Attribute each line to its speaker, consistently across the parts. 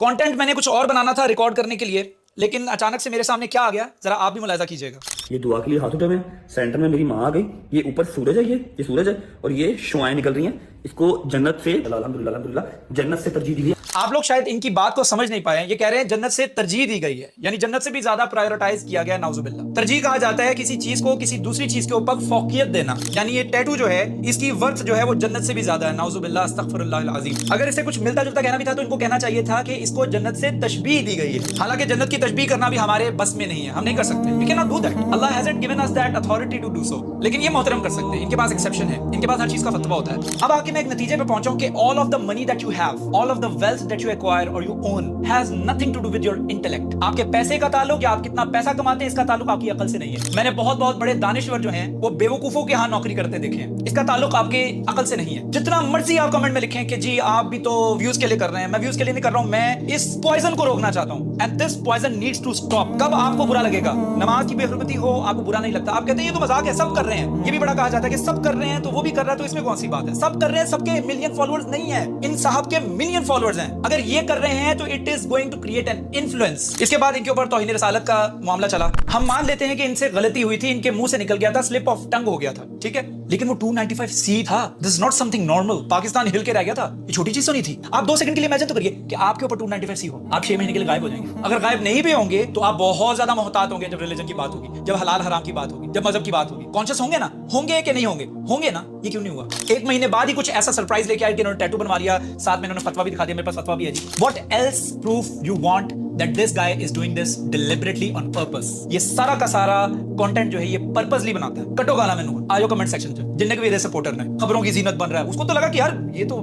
Speaker 1: Content मैंने कुछ और बनाना था रिकॉर्ड करने के लिए, लेकिन अचानक से मेरे सामने क्या आ गया, जरा आप भी मुलाहिजा कीजिएगा।
Speaker 2: ये दुआ के लिए हाथ उठे हुए हैं, सेंटर में मेरी माँ आ गई, ये ऊपर सूरज है, ये सूरज है और ये शुआएं निकल रही हैं। इसको जन्नत से अल्हम्दुलिल्लाह अल्हम्दुलिल्लाह जन्नत से तरजीह दी है।
Speaker 1: आप लोग शायद इनकी बात को समझ नहीं पाए। ये कह रहे हैं जन्नत से तरजीह दी गई है, यानी जन्नत से भी ज्यादा प्रायोरिटाइज किया गया। नाउजुबिल्लाह। तरजीह कहा जाता है किसी चीज को किसी दूसरी चीज के ऊपर फौकियत देना, यानी ये टैटू जो है इसकी वर्थ जो है वो जन्नत से भी ज्यादा है। नाउजुबिल्लाह अस्तगफिरुल्लाह अज़ीम। अगर इसे कुछ मिलता जुलता कहना भी था तो इनको कहना चाहिए था कि इसको जन्नत से तशबीह दी गई है। हालांकि जन्नत की तशबीह करना भी हमारे बस में नहीं है, हम नहीं कर सकते। We can not do that. अल्लाह hasn't given us that authority to do so. लेकिन ये मोहतरम कर सकते हैं, इनके पास एक्सेप्शन है, इनके पास हर चीज का फतवा होता है। अब आके मैं एक नतीजे पे पहुंचा कि all of the money that you have, all of the wealth that you acquire or you own has nothing to do with your intellect. आपके पैसे का ताल्लुक या आप कितना पैसा कमाते हैं इसका ताल्लुक आपकी अकल से नहीं है। मैंने बहुत बहुत बड़े दानिश्वर जो हैं वो बेवकूफों के यहाँ नौकरी करते देखे हैं। इसका ताल्लुक आपके अकल से नहीं है। जितना मर्जी आप कमेंट में लिखें कि जी आप भी तो व्यूज के लिए कर रहे हैं, मैं व्यूज के लिए नहीं कर रहा हूं, मैं इस पॉइजन को रोकना चाहता हूं and this poison needs to stop. कब आपको बुरा लगेगा? नमाज की बेहुरमती हो आपको बुरा नहीं लगता, आप कहते हैं ये तो मजाक है, सब कर रहे हैं। ये भी बड़ा कहा जाता है कि सब कर रहे हैं तो वो भी कर रहा है तो इसमें कौन सी बात है? सब कर रहे हैं, सबके मिलियन फॉलोअर्स नहीं है, इन साहब के मिलियन फॉलोअर्स हैं। अगर ये कर रहे हैं तो it is going to create an influence. इसके बाद इनके ऊपर तौहीन रिसालत का मामला चला। हम मान लेते हैं कि इनसे गलती हुई थी, इनके मुंह से निकल गया था, स्लिप ऑफ टंग हो गया था, ठीक है, लेकिन वो 295C था। This is not something normal. Pakistan हिल के रह गया था, ये छोटी चीज तो नहीं थी। आप 2 सेकंड के लिए इमेजिन तो करिए कि आपके ऊपर 295C हो, आप 6 महीने के लिए गायब हो जाएंगे। अगर गायब नहीं भी होंगे तो आप बहुत ज्यादा मोहतात होंगे जब रिलीजन की बात होगी, जब हलाल हराम की बात होगी, जब मजहब की बात होगी। कॉन्शियस होंगे ना? होंगे कि नहीं होंगे? होंगे ना? ये क्यों नहीं हुआ? 1 महीने बाद ही कुछ ऐसा सरप्राइज लेके आए कि इन्होंने टैटू बनवा लिया, साथ में इन्होंने फतवा भी दिखा दिया। मेरे पास फतवा भी है जी। What else proof you want that this guy is doing this deliberately on purpose? ये सारा का सारा कंटेंट जो है ये पर्पसली बनाता है। कटो गाला में नूर आयो कमेंट सेक्शन में जिनने भी सपोर्टर ने खबरों की जीनत बन रहा है, उसको तो लगा कि यार ये तो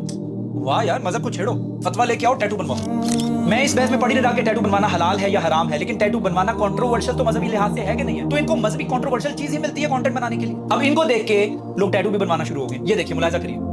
Speaker 1: वाह यार, मजहब को छेड़ो, फतवा लेके आओ, टैटू बनवाओ। मैं इस बहस में पढ़ी नहीं रहा कि टैटू बनवाना हलाल है या हराम है, लेकिन टैटू बनवाना कंट्रोवर्शियल तो मजहबी लिहाज से है कि नहीं है? तो इनको मजहबी कंट्रोवर्शियल चीज ही मिलती है कंटेंट बनाने के लिए। अब इनको देख के लोग टैटू भी बनवाना शुरू हो गए। ये देखिए, मुलाहिजा करिए।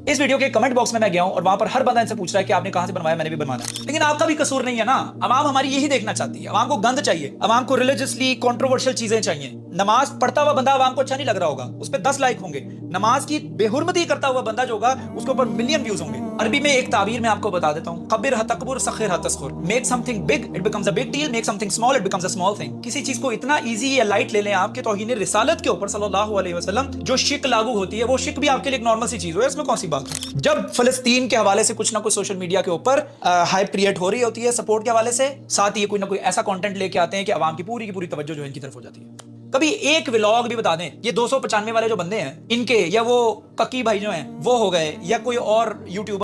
Speaker 1: इस वीडियो के कमेंट बॉक्स में मैं गया हूं और वहां पर हर बंदा इनसे पूछ रहा है कि आपने कहां से बनवाया, मैंने भी बनवाना है। लेकिन आपका भी कसूर नहीं है ना। अवाम हमारी यही देखना चाहती है, अवाम को गंद चाहिए, अवाम को रिलीजियसली कंट्रोवर्शियल चीजें चाहिए। नमाज पढ़ता हुआ बंदा अवाम को अच्छा नहीं लग रहा होगा, उस पर 10 लाइक होंगे। नमाज की बेहुरमती करता हुआ बंदा जो होगा उसके ऊपर मिलियन व्यूज होंगे। अरबी में एक ताबीर मैं आपको बता देता हूं, कब्बिर तकबुर सखिर तस्खुर। Make something big it becomes a big deal, make something small it becomes a small thing. किसी चीज को इतना इजी या लाइट ले लें आपके तौहीन रिसालत के ऊपर सल्लल्लाहु अलैहि वसल्लम जो शिक लागू होती है, वो शिक भी आपके लिए एक नॉर्मल सी चीज हो, इसमें कौन सी बात है? जब फलस्तीन के हवाले से कुछ ना कुछ सोशल मीडिया के ऊपर हाइप क्रिएट हो रही होती है सपोर्ट के हवाले से, साथ ही कोई ना कोई ऐसा कंटेंट लेके आते हैं कि अवाम की पूरी तवज्जो जो है इनकी तरफ हो जाती है। कभी एक व्लॉग भी बता दें, ये 295 वाले जो बंदे हैं इनके, या वो कक्की भाई जो हैं वो हो गए, या कोई और यूट्यूबर